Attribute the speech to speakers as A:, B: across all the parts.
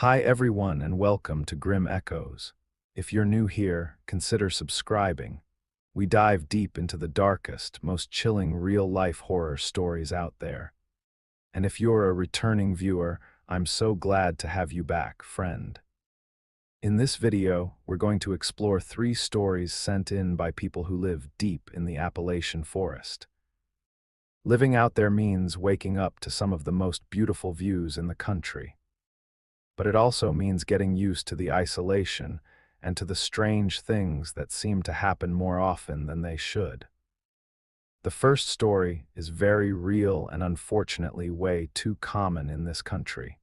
A: Hi everyone and welcome to Grim Echoes. If you're new here, consider subscribing. We dive deep into the darkest, most chilling real-life horror stories out there. And if you're a returning viewer, I'm so glad to have you back, friend. In this video, we're going to explore 3 stories sent in by people who live deep in the Appalachian forest. Living out there means waking up to some of the most beautiful views in the country. But it also means getting used to the isolation and to the strange things that seem to happen more often than they should. The first story is very real and unfortunately way too common in this country.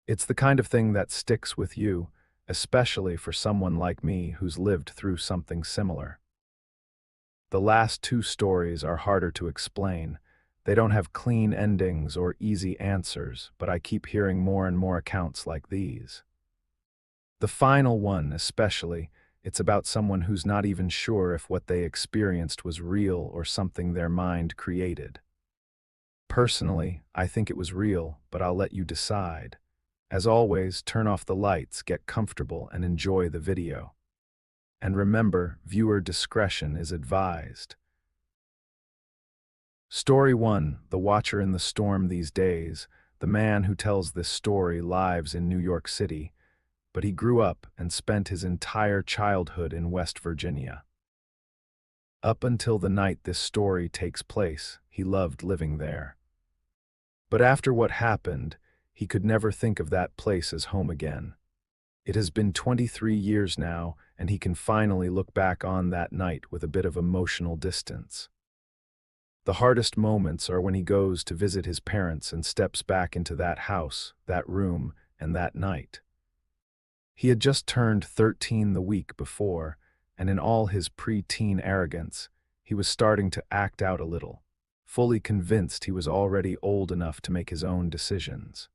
A: It's the kind of thing that sticks with you, especially for someone like me who's lived through something similar. The last 2 stories are harder to explain. They don't have clean endings or easy answers, but I keep hearing more and more accounts like these. The final one, especially, it's about someone who's not even sure if what they experienced was real or something their mind created. Personally, I think it was real, but I'll let you decide. As always, turn off the lights, get comfortable, and enjoy the video. And remember, viewer discretion is advised. Story 1, The Watcher in the Storm these days. The man who tells this story lives in New York City, but he grew up and spent his entire childhood in West Virginia. Up until the night this story takes place, he loved living there. But after what happened, he could never think of that place as home again. It has been 23 years now, and he can finally look back on that night with a bit of emotional distance. The hardest moments are when he goes to visit his parents and steps back into that house, that room, and that night. He had just turned 13 the week before, and in all his pre-teen arrogance, he was starting to act out a little, fully convinced he was already old enough to make his own decisions.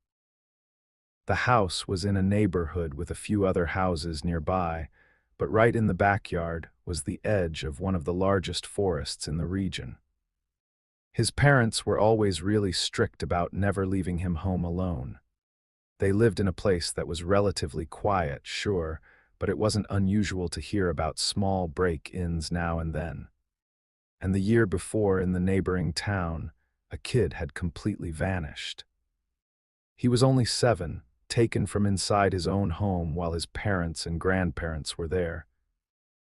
A: The house was in a neighborhood with a few other houses nearby, but right in the backyard was the edge of one of the largest forests in the region. His parents were always really strict about never leaving him home alone. They lived in a place that was relatively quiet, sure, but it wasn't unusual to hear about small break-ins now and then. And the year before in the neighboring town, a kid had completely vanished. He was only 7, taken from inside his own home while his parents and grandparents were there.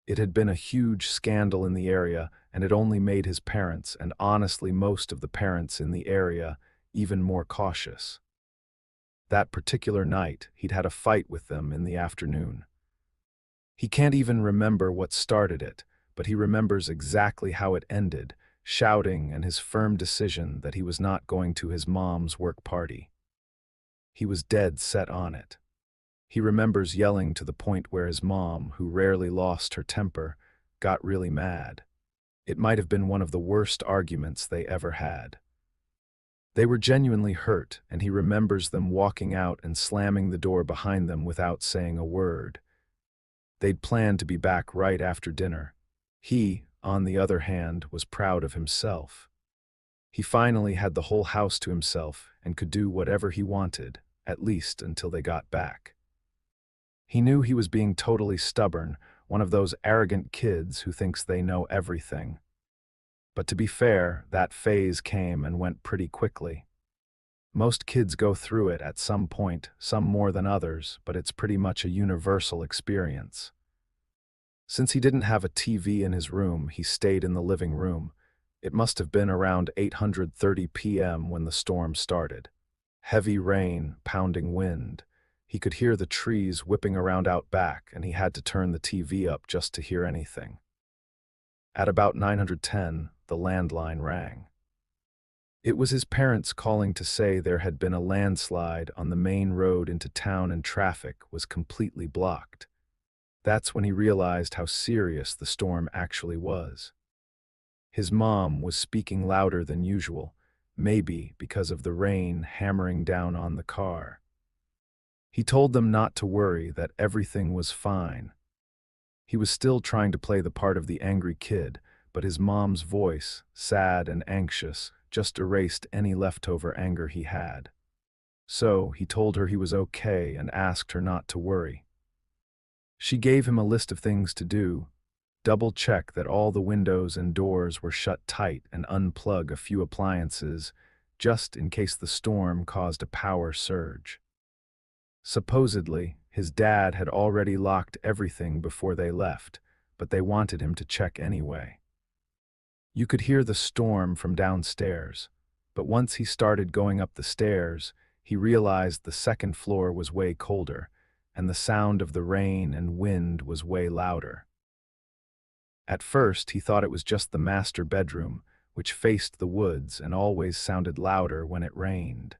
A: It had been a huge scandal in the area, and it only made his parents, and honestly most of the parents in the area, even more cautious. That particular night, he'd had a fight with them in the afternoon. He can't even remember what started it, but he remembers exactly how it ended, shouting and his firm decision that he was not going to his mom's work party. He was dead set on it. He remembers yelling to the point where his mom, who rarely lost her temper, got really mad. It might have been one of the worst arguments they ever had. They were genuinely hurt, and he remembers them walking out and slamming the door behind them without saying a word. They'd planned to be back right after dinner. He, on the other hand, was proud of himself. He finally had the whole house to himself and could do whatever he wanted, at least until they got back. He knew he was being totally stubborn, one of those arrogant kids who thinks they know everything. But to be fair, that phase came and went pretty quickly. Most kids go through it at some point, some more than others, but it's pretty much a universal experience. Since he didn't have a TV in his room, he stayed in the living room. It must have been around 8:30 p.m. when the storm started. Heavy rain, pounding wind. He could hear the trees whipping around out back, and he had to turn the TV up just to hear anything. At about 9:10, the landline rang. It was his parents calling to say there had been a landslide on the main road into town and traffic was completely blocked. That's when he realized how serious the storm actually was. His mom was speaking louder than usual, maybe because of the rain hammering down on the car. He told them not to worry, that everything was fine. He was still trying to play the part of the angry kid, but his mom's voice, sad and anxious, just erased any leftover anger he had. So he told her he was okay and asked her not to worry. She gave him a list of things to do: double-check that all the windows and doors were shut tight and unplug a few appliances just in case the storm caused a power surge. Supposedly, his dad had already locked everything before they left, but they wanted him to check anyway. You could hear the storm from downstairs, but once he started going up the stairs, he realized the second floor was way colder, and the sound of the rain and wind was way louder. At first, he thought it was just the master bedroom, which faced the woods and always sounded louder when it rained.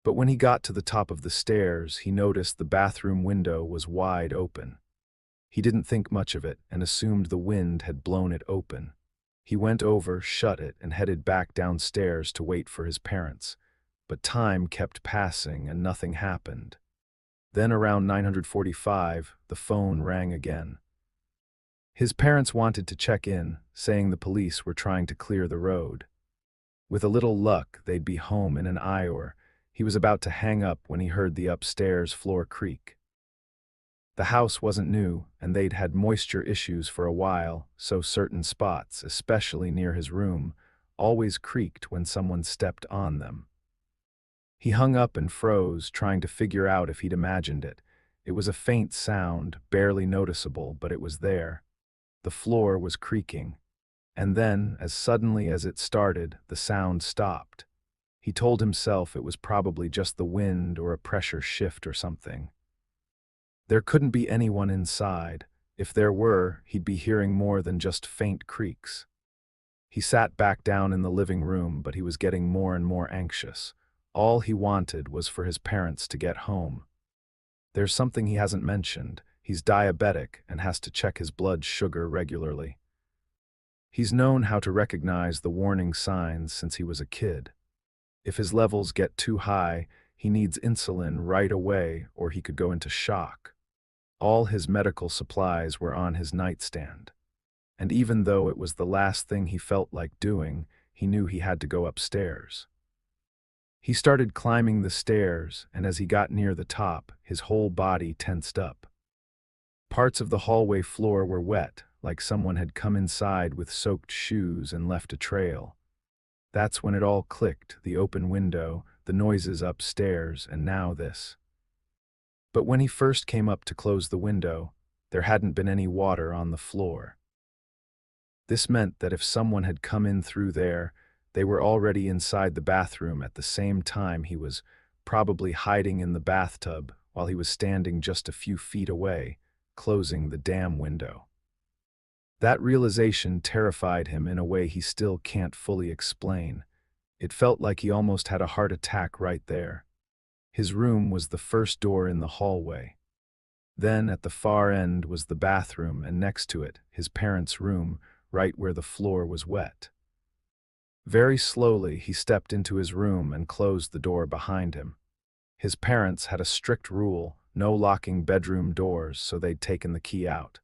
A: But when he got to the top of the stairs, he noticed the bathroom window was wide open. He didn't think much of it and assumed the wind had blown it open. He went over, shut it, and headed back downstairs to wait for his parents. But time kept passing and nothing happened. Then around 9:45, the phone rang again. His parents wanted to check in, saying the police were trying to clear the road. With a little luck, they'd be home in an hour. He was about to hang up when he heard the upstairs floor creak. The house wasn't new, and they'd had moisture issues for a while, so certain spots, especially near his room, always creaked when someone stepped on them. He hung up and froze, trying to figure out if he'd imagined it. It was a faint sound, barely noticeable, but it was there. The floor was creaking. And then, as suddenly as it started, the sound stopped. He told himself it was probably just the wind or a pressure shift or something. There couldn't be anyone inside. If there were, he'd be hearing more than just faint creaks. He sat back down in the living room, but he was getting more and more anxious. All he wanted was for his parents to get home. There's something he hasn't mentioned. He's diabetic and has to check his blood sugar regularly. He's known how to recognize the warning signs since he was a kid. If his levels get too high, he needs insulin right away or he could go into shock. All his medical supplies were on his nightstand. And even though it was the last thing he felt like doing, he knew he had to go upstairs. He started climbing the stairs, and as he got near the top, his whole body tensed up. Parts of the hallway floor were wet, like someone had come inside with soaked shoes and left a trail. That's when it all clicked: the open window, the noises upstairs, and now this. But when he first came up to close the window, there hadn't been any water on the floor. This meant that if someone had come in through there, they were already inside the bathroom at the same time he was, probably hiding in the bathtub while he was standing just a few feet away, closing the damn window. That realization terrified him in a way he still can't fully explain. It felt like he almost had a heart attack right there. His room was the first door in the hallway. Then at the far end was the bathroom, and next to it, his parents' room, right where the floor was wet. Very slowly, he stepped into his room and closed the door behind him. His parents had a strict rule: no locking bedroom doors, so they'd taken the key out.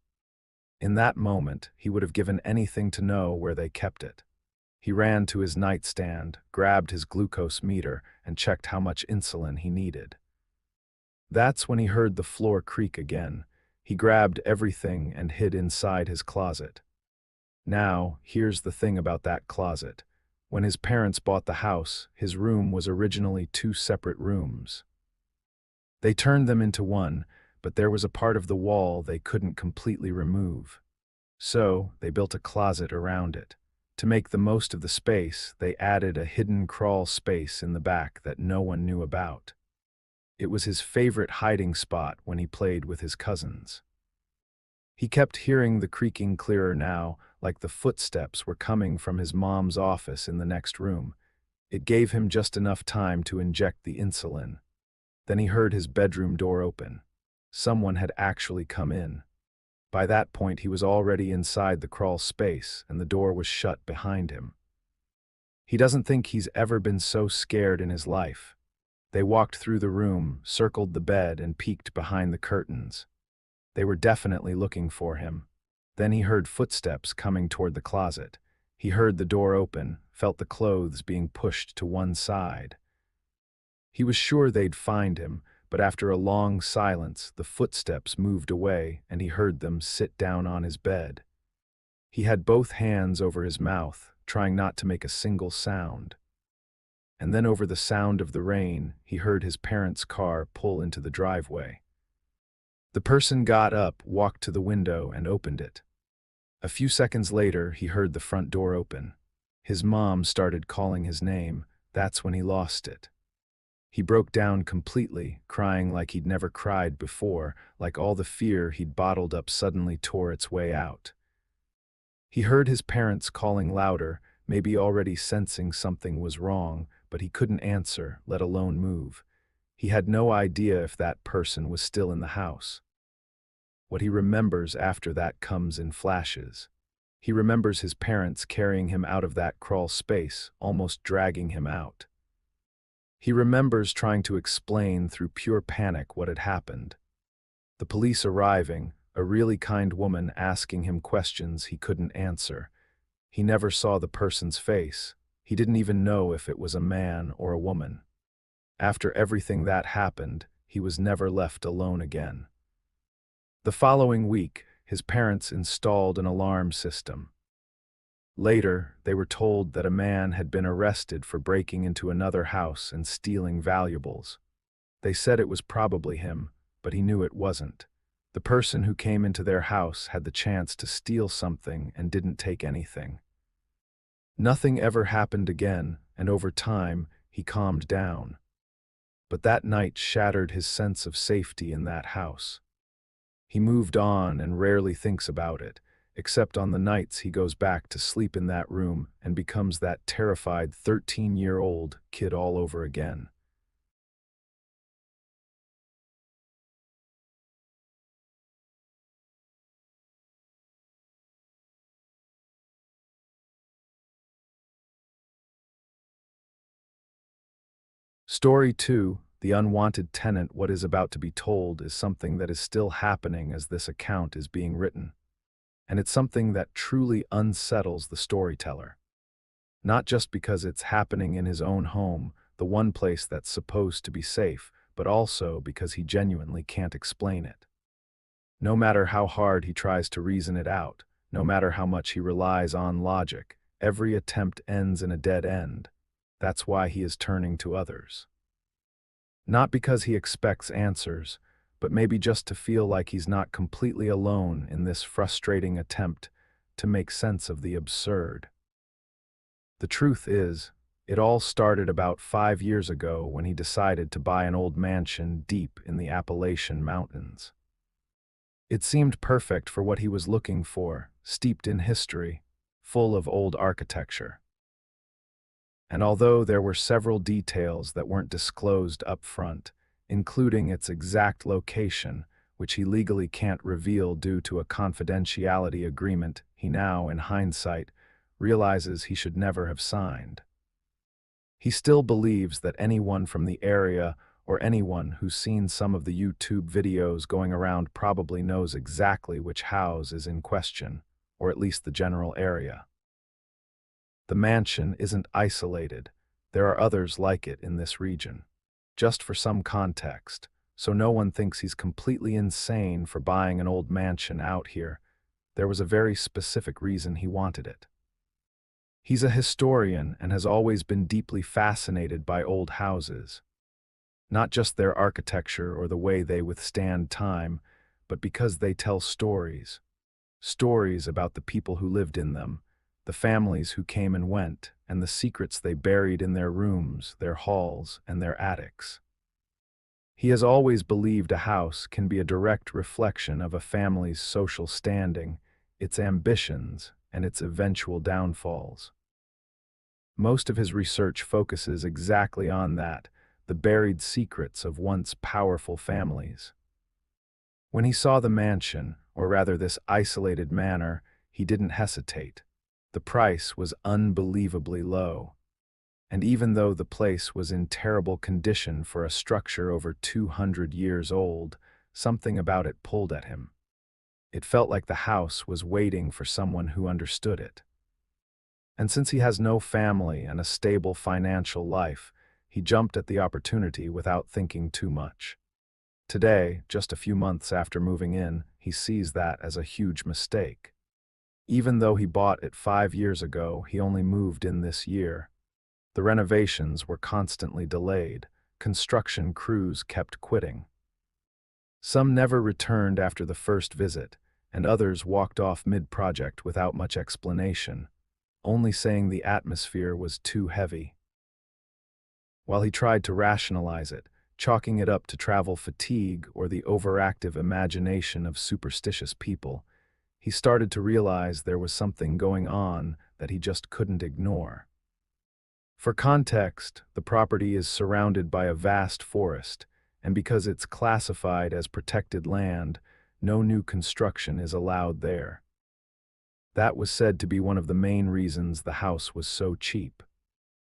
A: In that moment, he would have given anything to know where they kept it. He ran to his nightstand, grabbed his glucose meter, and checked how much insulin he needed. That's when he heard the floor creak again. He grabbed everything and hid inside his closet. Now, here's the thing about that closet. When his parents bought the house, his room was originally 2 separate rooms. They turned them into one, but there was a part of the wall they couldn't completely remove. So, they built a closet around it. To make the most of the space, they added a hidden crawl space in the back that no one knew about. It was his favorite hiding spot when he played with his cousins. He kept hearing the creaking clearer now, like the footsteps were coming from his mom's office in the next room. It gave him just enough time to inject the insulin. Then he heard his bedroom door open. Someone had actually come in. By that point, he was already inside the crawl space, and the door was shut behind him. He doesn't think he's ever been so scared in his life. They walked through the room, circled the bed, and peeked behind the curtains. They were definitely looking for him. Then he heard footsteps coming toward the closet. He heard the door open, felt the clothes being pushed to one side. He was sure they'd find him, but after a long silence, the footsteps moved away and he heard them sit down on his bed. He had both hands over his mouth, trying not to make a single sound. And then over the sound of the rain, he heard his parents' car pull into the driveway. The person got up, walked to the window, and opened it. A few seconds later, he heard the front door open. His mom started calling his name. That's when he lost it. He broke down completely, crying like he'd never cried before, like all the fear he'd bottled up suddenly tore its way out. He heard his parents calling louder, maybe already sensing something was wrong, but he couldn't answer, let alone move. He had no idea if that person was still in the house. What he remembers after that comes in flashes. He remembers his parents carrying him out of that crawl space, almost dragging him out. He remembers trying to explain through pure panic what had happened. The police arriving, a really kind woman asking him questions he couldn't answer. He never saw the person's face. He didn't even know if it was a man or a woman. After everything that happened, he was never left alone again. The following week, his parents installed an alarm system. Later, they were told that a man had been arrested for breaking into another house and stealing valuables. They said it was probably him, but he knew it wasn't. The person who came into their house had the chance to steal something and didn't take anything. Nothing ever happened again, and over time, he calmed down. But that night shattered his sense of safety in that house. He moved on and rarely thinks about it, except on the nights he goes back to sleep in that room and becomes that terrified 13-year-old kid all over again. Story 2, The Unwanted Tenant. What is about to be told is something that is still happening as this account is being written. And it's something that truly unsettles the storyteller. Not just because it's happening in his own home, the one place that's supposed to be safe, but also because he genuinely can't explain it. No matter how hard he tries to reason it out, no matter how much he relies on logic, every attempt ends in a dead end. That's why he is turning to others. Not because he expects answers, but maybe just to feel like he's not completely alone in this frustrating attempt to make sense of the absurd. The truth is, it all started about 5 years ago when he decided to buy an old mansion deep in the Appalachian Mountains. It seemed perfect for what he was looking for, steeped in history, full of old architecture. And although there were several details that weren't disclosed up front, including its exact location, which he legally can't reveal due to a confidentiality agreement he now, in hindsight, realizes he should never have signed. He still believes that anyone from the area or anyone who's seen some of the YouTube videos going around probably knows exactly which house is in question, or at least the general area. The mansion isn't isolated. There are others like it in this region. Just for some context, so no one thinks he's completely insane for buying an old mansion out here, there was a very specific reason he wanted it. He's a historian and has always been deeply fascinated by old houses. Not just their architecture or the way they withstand time, but because they tell stories. Stories about the people who lived in them, the families who came and went, and the secrets they buried in their rooms, their halls, and their attics. He has always believed a house can be a direct reflection of a family's social standing, its ambitions, and its eventual downfalls. Most of his research focuses exactly on that, the buried secrets of once powerful families. When he saw the mansion, or rather this isolated manor, he didn't hesitate. The price was unbelievably low. And even though the place was in terrible condition for a structure over 200 years old, something about it pulled at him. It felt like the house was waiting for someone who understood it. And since he has no family and a stable financial life, he jumped at the opportunity without thinking too much. Today, just a few months after moving in, he sees that as a huge mistake. Even though he bought it 5 years ago, he only moved in this year. The renovations were constantly delayed. Construction crews kept quitting. Some never returned after the first visit, and others walked off mid-project without much explanation, only saying the atmosphere was too heavy. While he tried to rationalize it, chalking it up to travel fatigue or the overactive imagination of superstitious people, he started to realize there was something going on that he just couldn't ignore. For context, the property is surrounded by a vast forest, and because it's classified as protected land, no new construction is allowed there. That was said to be one of the main reasons the house was so cheap.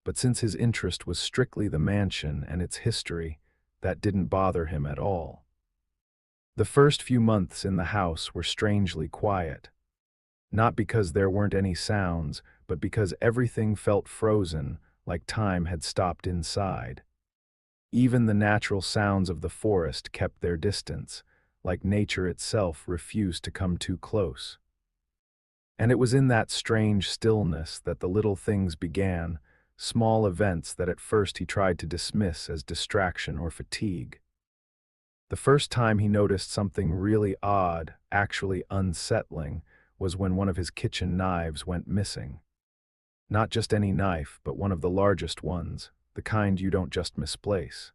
A: But since his interest was strictly the mansion and its history, that didn't bother him at all. The first few months in the house were strangely quiet. Not because there weren't any sounds, but because everything felt frozen, like time had stopped inside. Even the natural sounds of the forest kept their distance, like nature itself refused to come too close. And it was in that strange stillness that the little things began, small events that at first he tried to dismiss as distraction or fatigue. The first time he noticed something really odd, actually unsettling, was when one of his kitchen knives went missing. Not just any knife, but one of the largest ones, the kind you don't just misplace.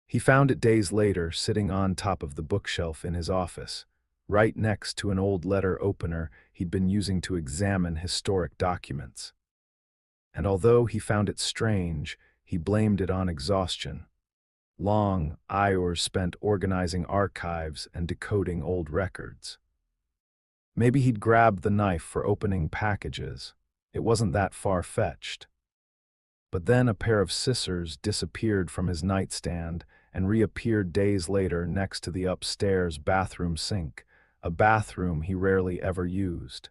A: He found it days later sitting on top of the bookshelf in his office, right next to an old letter opener he'd been using to examine historic documents. And although he found it strange, he blamed it on exhaustion. Long hours spent organizing archives and decoding old records. Maybe he'd grabbed the knife for opening packages. It wasn't that far-fetched. But then a pair of scissors disappeared from his nightstand and reappeared days later next to the upstairs bathroom sink, a bathroom he rarely ever used.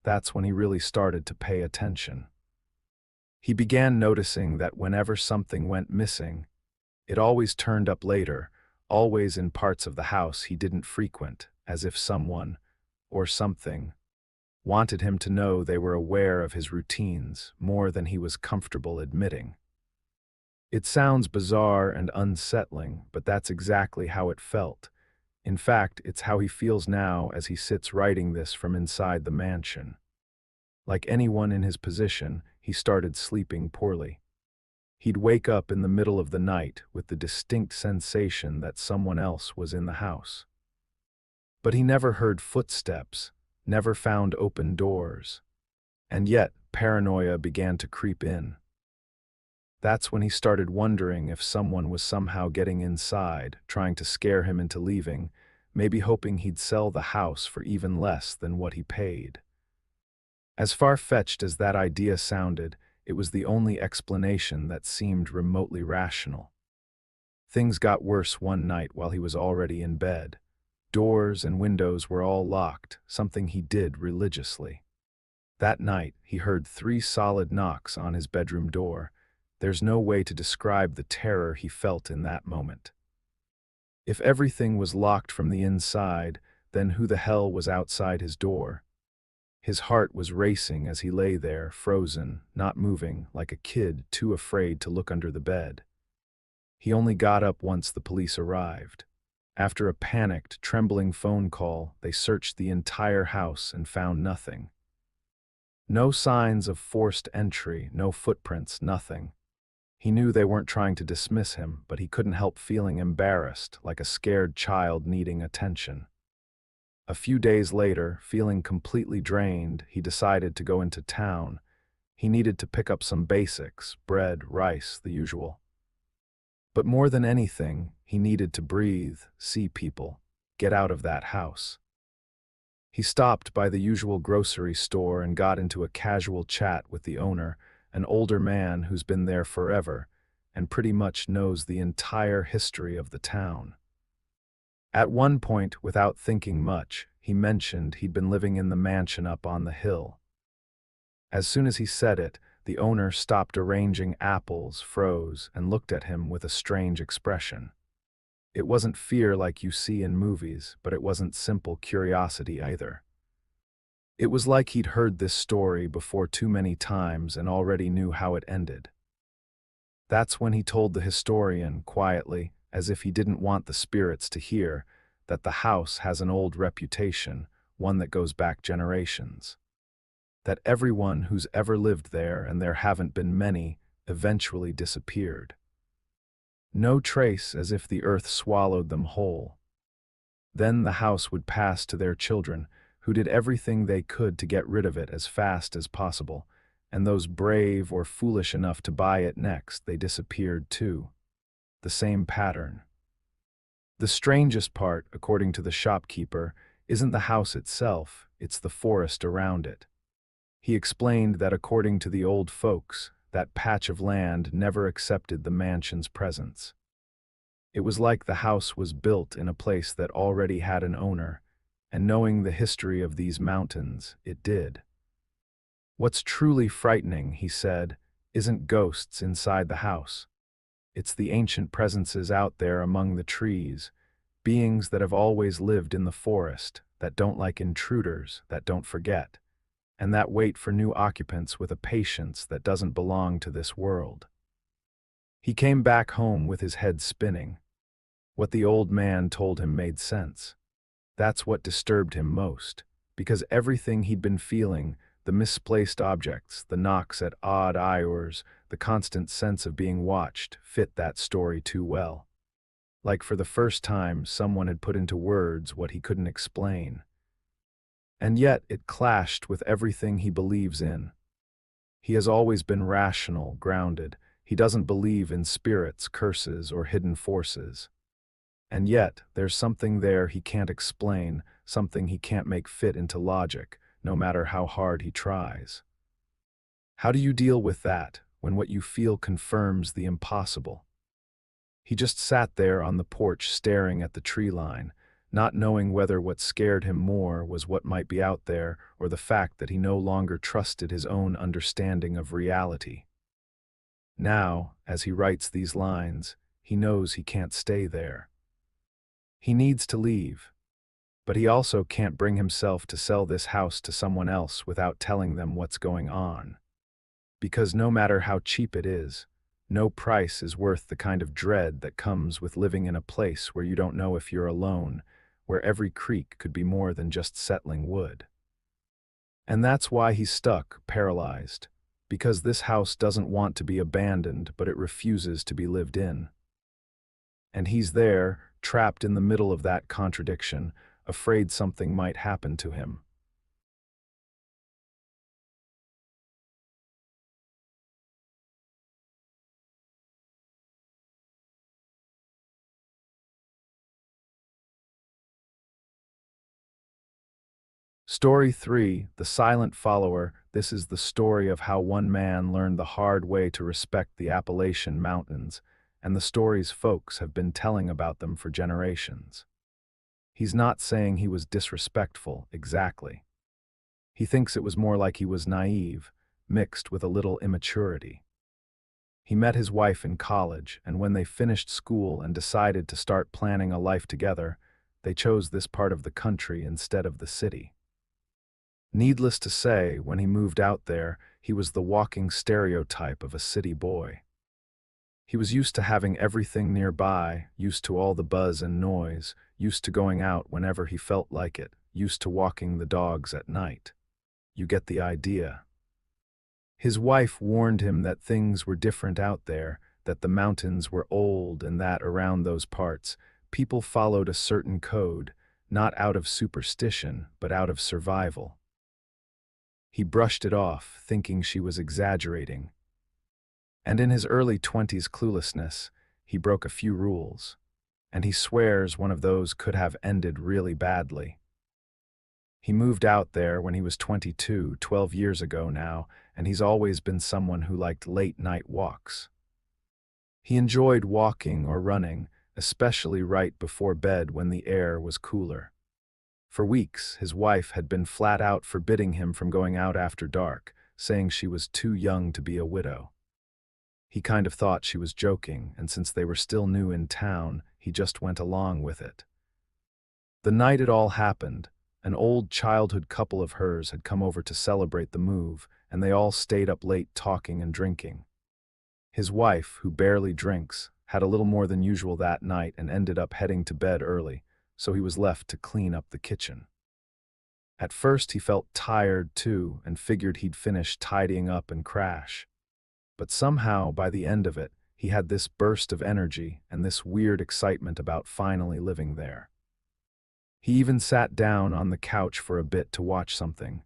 A: That's when he really started to pay attention. He began noticing that whenever something went missing, it always turned up later, always in parts of the house he didn't frequent, as if someone, or something, wanted him to know they were aware of his routines more than he was comfortable admitting. It sounds bizarre and unsettling, but that's exactly how it felt. In fact, it's how he feels now as he sits writing this from inside the mansion. Like anyone in his position, he started sleeping poorly. He'd wake up in the middle of the night with the distinct sensation that someone else was in the house. But he never heard footsteps, never found open doors. And yet, paranoia began to creep in. That's when he started wondering if someone was somehow getting inside, trying to scare him into leaving, maybe hoping he'd sell the house for even less than what he paid. As far-fetched as that idea sounded, it was the only explanation that seemed remotely rational. Things got worse one night while he was already in bed. Doors and windows were all locked, something he did religiously. That night, he heard 3 solid knocks on his bedroom door. There's no way to describe the terror he felt in that moment. If everything was locked from the inside, then who the hell was outside his door? His heart was racing as he lay there, frozen, not moving, like a kid too afraid to look under the bed. He only got up once the police arrived. After a panicked, trembling phone call, they searched the entire house and found nothing. No signs of forced entry, no footprints, nothing. He knew they weren't trying to dismiss him, but he couldn't help feeling embarrassed, like a scared child needing attention. A few days later, feeling completely drained, he decided to go into town. He needed to pick up some basics, bread, rice, the usual. But more than anything, he needed to breathe, see people, get out of that house. He stopped by the usual grocery store and got into a casual chat with the owner, an older man who's been there forever and pretty much knows the entire history of the town. At one point, without thinking much, he mentioned he'd been living in the mansion up on the hill. As soon as he said it, the owner stopped arranging apples, froze, and looked at him with a strange expression. It wasn't fear like you see in movies, but it wasn't simple curiosity either. It was like he'd heard this story before too many times and already knew how it ended. That's when he told the historian, quietly, as if he didn't want the spirits to hear, that the house has an old reputation, one that goes back generations. That everyone who's ever lived there, and there haven't been many, eventually disappeared. No trace, as if the earth swallowed them whole. Then the house would pass to their children, who did everything they could to get rid of it as fast as possible, and those brave or foolish enough to buy it next, they disappeared too. The same pattern. The strangest part, according to the shopkeeper, isn't the house itself, it's the forest around it. He explained that according to the old folks, that patch of land never accepted the mansion's presence. It was like the house was built in a place that already had an owner, and knowing the history of these mountains, it did. What's truly frightening, he said, isn't ghosts inside the house. It's the ancient presences out there among the trees, beings that have always lived in the forest, that don't like intruders, that don't forget, and that wait for new occupants with a patience that doesn't belong to this world. He came back home with his head spinning. What the old man told him made sense. That's what disturbed him most, because everything he'd been feeling, the misplaced objects, the knocks at odd hours, the constant sense of being watched, fit that story too well. Like for the first time, someone had put into words what he couldn't explain. And yet it clashed with everything he believes in. He has always been rational, grounded. He doesn't believe in spirits, curses, or hidden forces. And yet, there's something there he can't explain, something he can't make fit into logic, no matter how hard he tries. How do you deal with that, when what you feel confirms the impossible? He just sat there on the porch staring at the tree line, not knowing whether what scared him more was what might be out there or the fact that he no longer trusted his own understanding of reality. Now, as he writes these lines, he knows he can't stay there. He needs to leave, but he also can't bring himself to sell this house to someone else without telling them what's going on. Because no matter how cheap it is, no price is worth the kind of dread that comes with living in a place where you don't know if you're alone, where every creak could be more than just settling wood. And that's why he's stuck, paralyzed, because this house doesn't want to be abandoned, but it refuses to be lived in. And he's there, trapped in the middle of that contradiction, afraid something might happen to him. Story 3, The Silent Follower. This is the story of how one man learned the hard way to respect the Appalachian Mountains, and the stories folks have been telling about them for generations. He's not saying he was disrespectful, exactly. He thinks it was more like he was naive, mixed with a little immaturity. He met his wife in college, and when they finished school and decided to start planning a life together, they chose this part of the country instead of the city. Needless to say, when he moved out there, he was the walking stereotype of a city boy. He was used to having everything nearby, used to all the buzz and noise, used to going out whenever he felt like it, used to walking the dogs at night. You get the idea. His wife warned him that things were different out there, that the mountains were old and that around those parts, people followed a certain code, not out of superstition, but out of survival. He brushed it off, thinking she was exaggerating. And in his early 20s cluelessness, he broke a few rules, and he swears one of those could have ended really badly. He moved out there when he was 22, 12 years ago now, and he's always been someone who liked late-night walks. He enjoyed walking or running, especially right before bed when the air was cooler. For weeks, his wife had been flat out forbidding him from going out after dark, saying she was too young to be a widow. He kind of thought she was joking, and since they were still new in town, he just went along with it. The night it all happened, an old childhood couple of hers had come over to celebrate the move, and they all stayed up late talking and drinking. His wife, who barely drinks, had a little more than usual that night and ended up heading to bed early, so he was left to clean up the kitchen. At first he felt tired too and figured he'd finish tidying up and crash. But somehow, by the end of it, he had this burst of energy and this weird excitement about finally living there. He even sat down on the couch for a bit to watch something.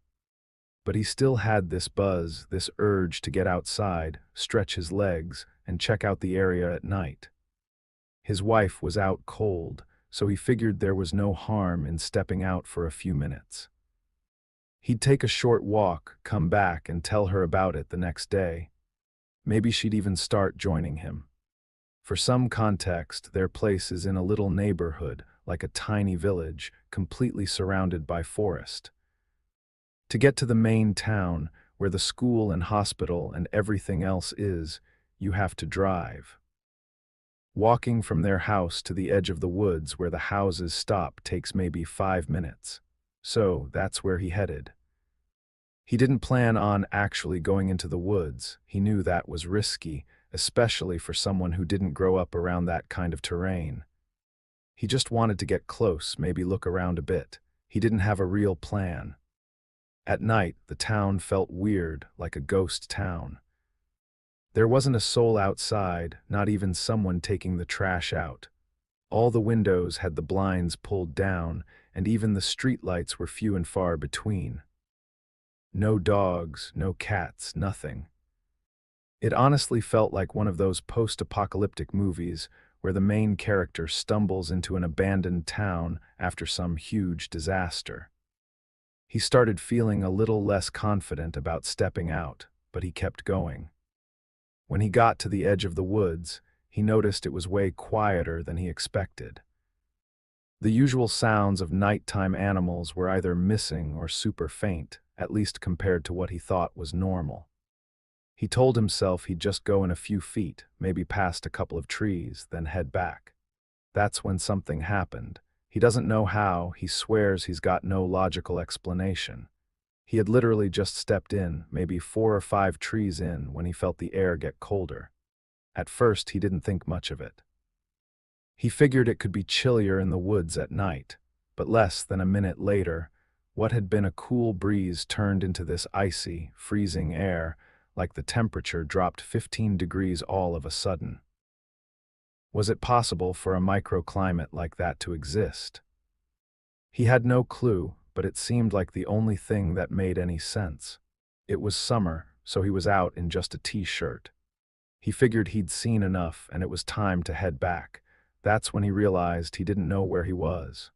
A: But he still had this buzz, this urge to get outside, stretch his legs, and check out the area at night. His wife was out cold, so he figured there was no harm in stepping out for a few minutes. He'd take a short walk, come back, and tell her about it the next day. Maybe she'd even start joining him. For some context, their place is in a little neighborhood, like a tiny village, completely surrounded by forest. To get to the main town, where the school and hospital and everything else is, you have to drive. Walking from their house to the edge of the woods where the houses stop takes maybe 5 minutes. So that's where he headed. He didn't plan on actually going into the woods. He knew that was risky, especially for someone who didn't grow up around that kind of terrain. He just wanted to get close, maybe look around a bit. He didn't have a real plan. At night, the town felt weird, like a ghost town. There wasn't a soul outside, not even someone taking the trash out. All the windows had the blinds pulled down, and even the streetlights were few and far between. No dogs, no cats, nothing. It honestly felt like one of those post-apocalyptic movies where the main character stumbles into an abandoned town after some huge disaster. He started feeling a little less confident about stepping out, but he kept going. When he got to the edge of the woods, he noticed it was way quieter than he expected. The usual sounds of nighttime animals were either missing or super faint, at least compared to what he thought was normal. He told himself he'd just go in a few feet, maybe past a couple of trees, then head back. That's when something happened. He doesn't know how, he swears he's got no logical explanation. He had literally just stepped in, maybe 4 or 5 trees in, when he felt the air get colder. At first, he didn't think much of it. He figured it could be chillier in the woods at night, but less than a minute later, what had been a cool breeze turned into this icy, freezing air, like the temperature dropped 15 degrees all of a sudden. Was it possible for a microclimate like that to exist? He had no clue, but it seemed like the only thing that made any sense. It was summer, so he was out in just a t-shirt. He figured he'd seen enough and it was time to head back. That's when he realized he didn't know where he was.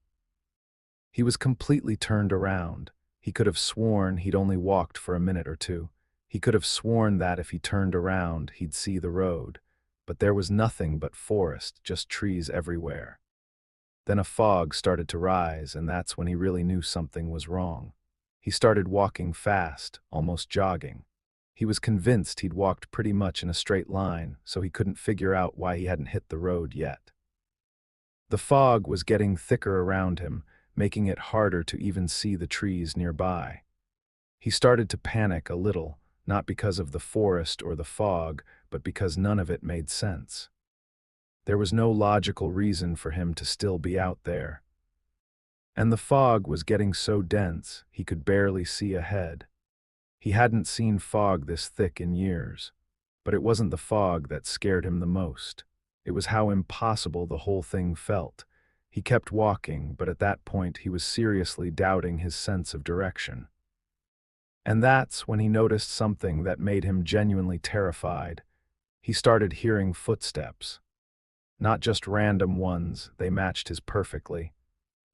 A: He was completely turned around. He could have sworn he'd only walked for a minute or two. He could have sworn that if he turned around, he'd see the road. But there was nothing but forest, just trees everywhere. Then a fog started to rise, and that's when he really knew something was wrong. He started walking fast, almost jogging. He was convinced he'd walked pretty much in a straight line, so he couldn't figure out why he hadn't hit the road yet. The fog was getting thicker around him, making it harder to even see the trees nearby. He started to panic a little, not because of the forest or the fog, but because none of it made sense. There was no logical reason for him to still be out there. And the fog was getting so dense, he could barely see ahead. He hadn't seen fog this thick in years, but it wasn't the fog that scared him the most. It was how impossible the whole thing felt. He kept walking, but at that point he was seriously doubting his sense of direction. And that's when he noticed something that made him genuinely terrified. He started hearing footsteps. Not just random ones, they matched his perfectly.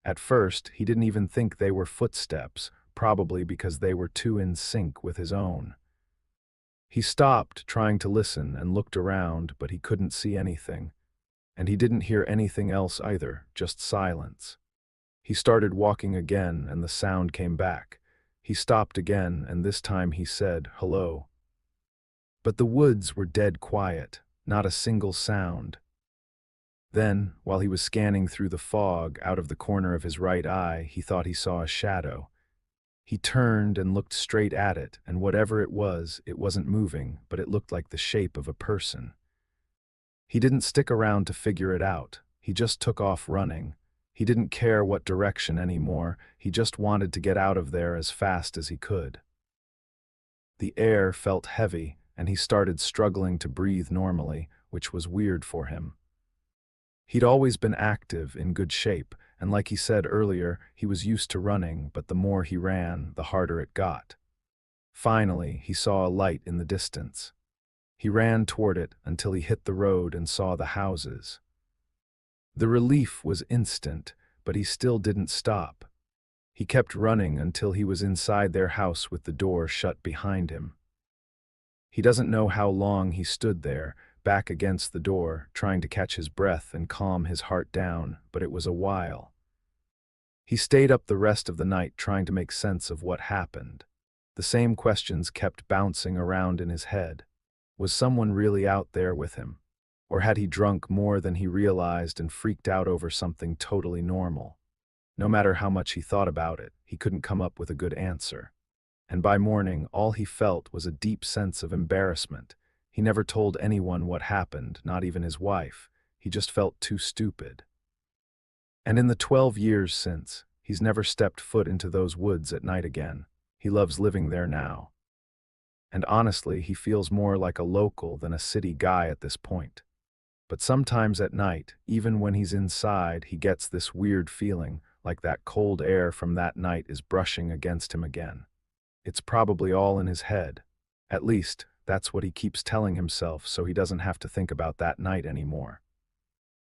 A: At first, he didn't even think they were footsteps, probably because they were too in sync with his own. He stopped, trying to listen, and looked around, but he couldn't see anything. And he didn't hear anything else either, just silence. He started walking again, and the sound came back. He stopped again, and this time he said, "Hello." But the woods were dead quiet, not a single sound. Then, while he was scanning through the fog out of the corner of his right eye, he thought he saw a shadow. He turned and looked straight at it, and whatever it wasn't moving, but it looked like the shape of a person. He didn't stick around to figure it out. He just took off running. He didn't care what direction anymore. He just wanted to get out of there as fast as he could. The air felt heavy, and he started struggling to breathe normally, which was weird for him. He'd always been active, in good shape, and like he said earlier, he was used to running, but the more he ran, the harder it got. Finally, he saw a light in the distance. He ran toward it until he hit the road and saw the houses. The relief was instant, but he still didn't stop. He kept running until he was inside their house with the door shut behind him. He doesn't know how long he stood there, back against the door, trying to catch his breath and calm his heart down, but it was a while. He stayed up the rest of the night trying to make sense of what happened. The same questions kept bouncing around in his head. Was someone really out there with him? Or had he drunk more than he realized and freaked out over something totally normal? No matter how much he thought about it, he couldn't come up with a good answer. And by morning, all he felt was a deep sense of embarrassment. He never told anyone what happened, not even his wife. He just felt too stupid. And in the 12 years since, he's never stepped foot into those woods at night again. He loves living there now. And honestly, he feels more like a local than a city guy at this point. But sometimes at night, even when he's inside, he gets this weird feeling, like that cold air from that night is brushing against him again. It's probably all in his head. At least, that's what he keeps telling himself, so he doesn't have to think about that night anymore.